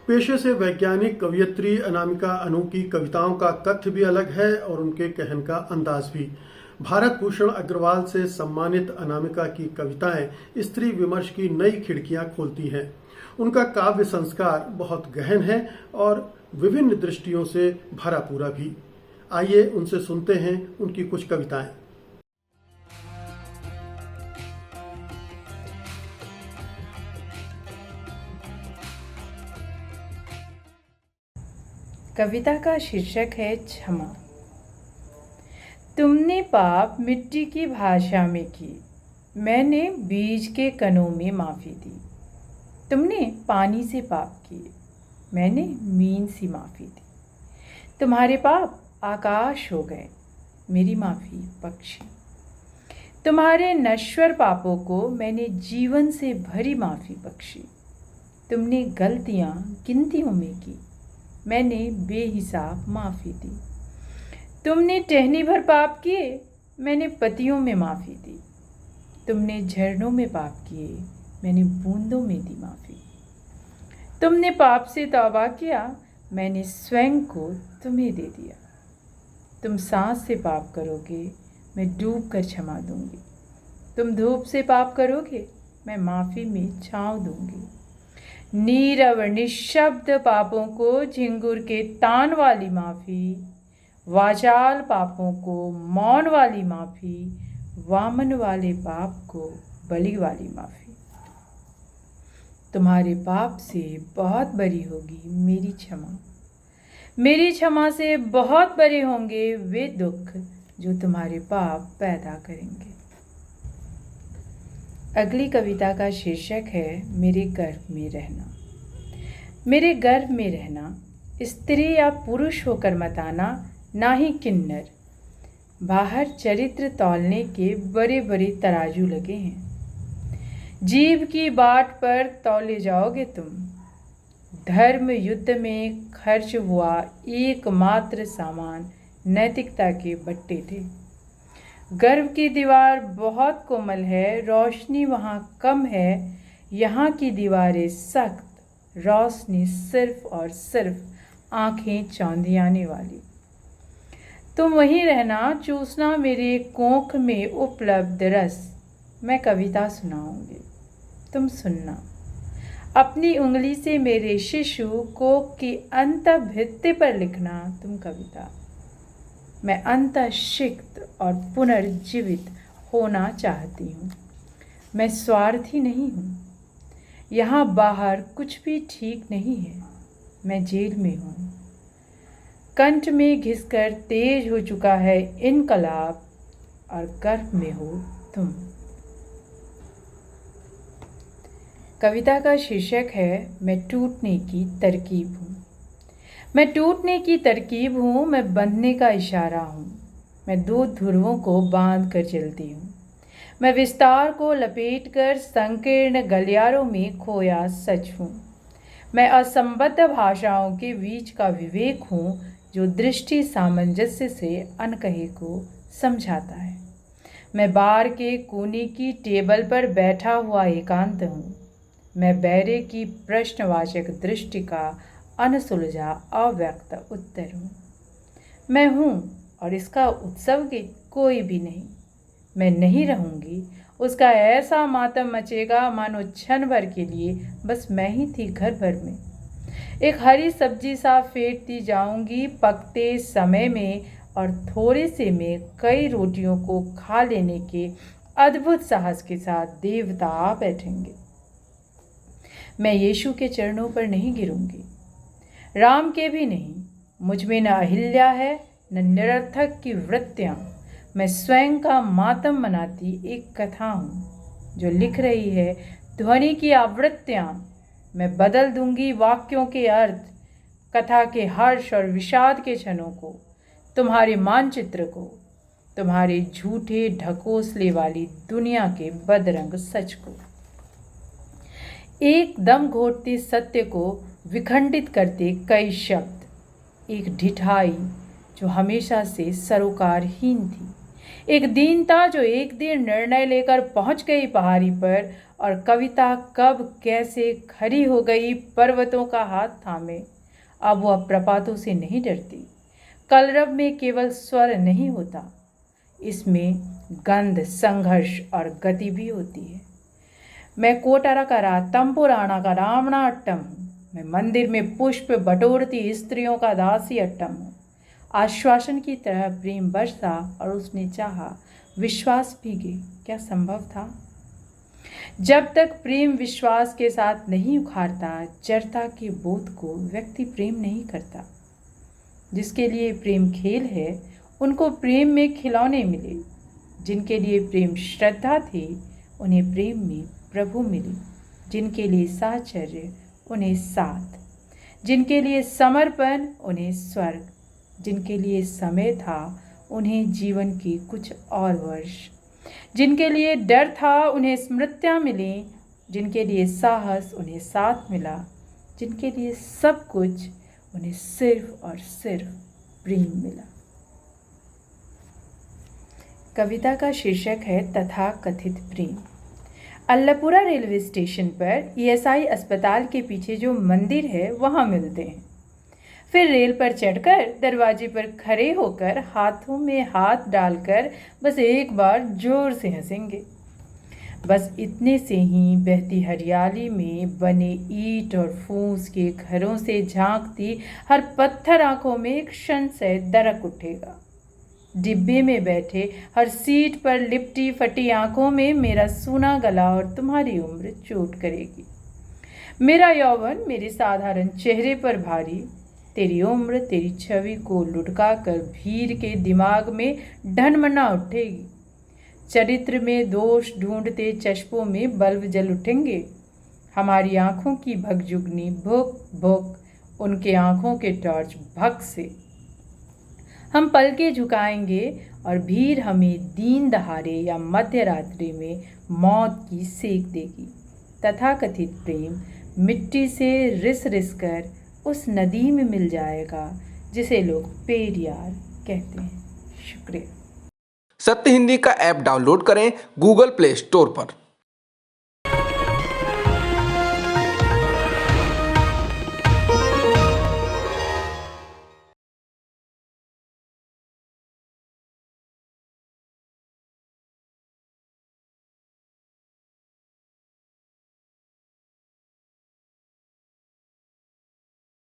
पेशे से वैज्ञानिक कवयित्री अनामिका अनु की कविताओं का कथ्य भी अलग है और उनके कहन का अंदाज भी। भारत भूषण अग्रवाल से सम्मानित अनामिका की कविताएं स्त्री विमर्श की नई खिड़कियां खोलती हैं। उनका काव्य संस्कार बहुत गहन है और विभिन्न दृष्टियों से भरा पूरा भी। आइए उनसे सुनते हैं उनकी कुछ कविताएं। कविता का शीर्षक है क्षमा। तुमने पाप मिट्टी की भाषा में की, मैंने बीज के कणों में माफ़ी दी। तुमने पानी से पाप किए, मैंने मीन से माफ़ी दी। तुम्हारे पाप आकाश हो गए, मेरी माफ़ी पक्षी। तुम्हारे नश्वर पापों को मैंने जीवन से भरी माफ़ी बख्शी। तुमने गलतियाँ गिनतियों में की, मैंने बेहिसाब माफ़ी दी। तुमने टहनी भर पाप किए, मैंने पतियों में माफ़ी दी। तुमने झरनों में पाप किए, मैंने बूंदों में दी माफ़ी। तुमने पाप से तौबा किया, मैंने स्वयं को तुम्हें दे दिया। तुम सांस से पाप करोगे, मैं डूब कर क्षमा दूंगी। तुम धूप से पाप करोगे, मैं माफ़ी में छाँव दूंगी। नीरव निशब्द पापों को झिंगुर के तान वाली माफ़ी, वाचाल पापों को मौन वाली माफ़ी, वामन वाले पाप को बलि वाली माफ़ी। तुम्हारे पाप से बहुत बड़ी होगी मेरी क्षमा, मेरी क्षमा से बहुत बड़े होंगे वे दुख जो तुम्हारे पाप पैदा करेंगे। अगली कविता का शीर्षक है मेरे गर्भ में रहना। मेरे गर्भ में रहना, स्त्री या पुरुष होकर मत आना, ना ही किन्नर। बाहर चरित्र तौलने के बड़े बड़े तराजू लगे हैं, जीभ की बाट पर तौले जाओगे तुम। धर्म युद्ध में खर्च हुआ एकमात्र सामान नैतिकता के बट्टे थे। गर्भ की दीवार बहुत कोमल है, रोशनी वहाँ कम है। यहाँ की दीवारें सख्त, रोशनी सिर्फ और सिर्फ आँखें चौंधियाने वाली। तुम वहीं रहना, चूसना मेरे कोख में उपलब्ध रस। मैं कविता सुनाऊंगी, तुम सुनना। अपनी उंगली से मेरे शिशु कोख की अंत भित्ति पर लिखना तुम कविता। मैं अंतःशिक्त और पुनर्जीवित होना चाहती हूँ। मैं स्वार्थी नहीं हूँ। यहाँ बाहर कुछ भी ठीक नहीं है, मैं जेल में हूँ। कंठ में घिसकर तेज हो चुका है इनकलाब, और गर्भ में हो तुम। कविता का शीर्षक है मैं टूटने की तरकीब हूँ। मैं टूटने की तरकीब हूँ, मैं बंधने का इशारा हूँ। मैं दो ध्रुवों को बांध कर चलती हूँ। मैं विस्तार को लपेट कर संकीर्ण गलियारों में खोया सच हूँ। मैं असंबद्ध भाषाओं के बीच का विवेक हूँ, जो दृष्टि सामंजस्य से अनकहे को समझाता है। मैं बार के कोने की टेबल पर बैठा हुआ एकांत हूँ। मैं बैरे की प्रश्नवाचक दृष्टि का अनसुलझा अव्यक्त उत्तर हूँ। मैं हूँ और इसका उत्सव गीत कोई भी नहीं। मैं नहीं रहूँगी, उसका ऐसा मातम मचेगा मानो क्षण भर के लिए बस मैं ही थी घर भर में। एक हरी सब्जी सा फेंटती जाऊंगी पकते समय में, और थोड़े से में कई रोटियों को खा लेने के अद्भुत साहस के साथ देवता आ बैठेंगे। मैं यीशु के चरणों पर नहीं गिरूंगी, राम के भी नहीं। मुझ में न अहिल्या है न निरर्थक की वृत्तियाँ। मैं स्वयं का मातम मनाती एक कथा हूँ, जो लिख रही है ध्वनि की आवृत्तियाँ। मैं बदल दूंगी वाक्यों के अर्थ, कथा के हर्ष और विषाद के क्षणों को, तुम्हारे मानचित्र को, तुम्हारे झूठे ढकोसले वाली दुनिया के बदरंग सच को। एक दम घोटते सत्य को विखंडित करते कई शब्द, एक ढिठाई जो हमेशा से सरोकारहीन थी, एक दीनता जो एक दिन निर्णय लेकर पहुंच गई पहाड़ी पर, और कविता कब कैसे खड़ी हो गई पर्वतों का हाथ थामे। अब वह प्रपातों से नहीं डरती। कलरव में केवल स्वर नहीं होता, इसमें गंध, संघर्ष और गति भी होती है। मैं कोटाराकरा तंपुराना का रावणाट्टम हूँ। मैं मंदिर में पुष्प बटोरती स्त्रियों का दासी अट्टम हूँ। आश्वासन की तरह प्रेम बरसा और उसने चाहा, विश्वास भीगे। क्या संभव था? जब तक प्रेम विश्वास के साथ नहीं उखाड़ता, जड़ता के बोध को व्यक्ति प्रेम नहीं करता। जिसके लिए प्रेम खेल है, उनको प्रेम में खिलौने मिले। जिनके लिए प्रेम श्रद्धा थी, उन्हें प्रेम में प्रभु मिले। जिनके लिए साहचर्य, उन्हें साथ। जिनके लिए समर्पण, उन्हें स्वर्ग। जिनके लिए समय था, उन्हें जीवन के कुछ और वर्ष। जिनके लिए डर था, उन्हें स्मृतियाँ मिली। जिनके लिए साहस, उन्हें साथ मिला। जिनके लिए सब कुछ, उन्हें सिर्फ और सिर्फ प्रेम मिला। कविता का शीर्षक है तथाकथित प्रेम। अल्लापुरा रेलवे स्टेशन पर ईएसआई अस्पताल के पीछे जो मंदिर है, वहाँ मिलते हैं। फिर रेल पर चढ़कर दरवाजे पर खड़े होकर हाथों में हाथ डालकर बस एक बार जोर से हंसेंगे। बस इतने से ही बहती हरियाली में बने ईंट और फूस के घरों से झांकती हर पत्थर आंखों में एक क्षण से दरक उठेगा। डिब्बे में बैठे हर सीट पर लिपटी फटी आंखों में मेरा सूना गला और तुम्हारी उम्र चोट करेगी। मेरा यौवन मेरे साधारण चेहरे पर भारी, तेरी उम्र तेरी छवि को लुढ़का कर भीड़ के दिमाग में ढनमना उठेगी। चरित्र में दोष ढूंढते चश्मों में बल्ब जल उठेंगे। हमारी आंखों की भगजुगनी भुक भुक, उनके आंखों के टॉर्च भक से। हम पलके झुकाएंगे और भीड़ हमें दीन दहाड़े या मध्य रात्रि में मौत की सेक देगी। तथाकथित प्रेम मिट्टी से रिस रिस कर उस नदी में मिल जाएगा जिसे लोग पेरियार कहते हैं। शुक्रिया। सत्य हिंदी का ऐप डाउनलोड करें गूगल प्ले स्टोर पर।